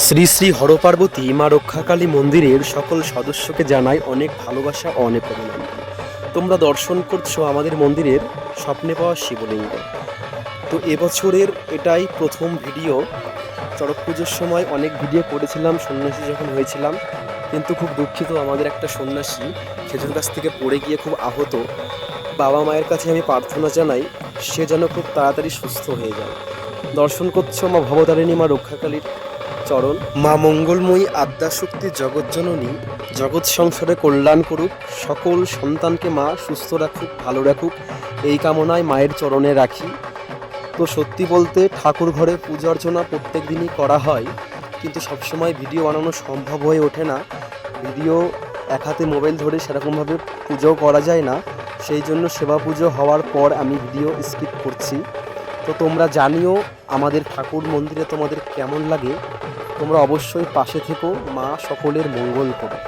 শ্রী শ্রী হরপার্বতী মা রক্ষাকালী মন্দিরের সকল সদস্যকে জানাই অনেক ভালোবাসা ও অনেক অভিনন্দন। তোমরা দর্শন করছো আমাদের মন্দিরের স্বপ্নে পাওয়া শিবলিঙ্গ। তো এবছরের এটাই প্রথম ভিডিও। চড়ক পুজোর সময় অনেক ভিডিও করেছিলাম সন্ন্যাসী যখন হয়েছিলাম, কিন্তু খুব দুঃখিত, আমাদের একটা সন্ন্যাসী খেজুর গাছ থেকে পড়ে গিয়ে খুব আহত। বাবা মায়ের কাছে আমি প্রার্থনা জানাই সে যেন খুব তাড়াতাড়ি সুস্থ হয়ে যায়। দর্শন করছো মা ভবতারিণী মা রক্ষাকালীর চরণ। মা মঙ্গলময়ী আদ্যাশক্তি জগৎজননী জগৎ সংসারে কল্যাণ করুক, সকল সন্তানকে মা সুস্থ রাখুক, ভালো রাখুক, এই কামনায় মায়ের চরণে রাখি। তো সত্যি বলতে ঠাকুর ঘরে পূজা অর্চনা প্রত্যেক দিনই করা হয়, কিন্তু সবসময় ভিডিও বানানো সম্ভব হয়ে ওঠে না। ভিডিও এক হাতে মোবাইল ধরে সেরকমভাবে পুজোও করা যায় না, সেই জন্য সেবা পুজো হওয়ার পর আমি ভিডিও স্কিপ করছি। তো তোমরা জানিও আমাদের ঠাকুর মন্দিরে তোমাদের কেমন লাগে। তোমরা অবশ্যই পাশে থেকো, মা সকলের মঙ্গল করো।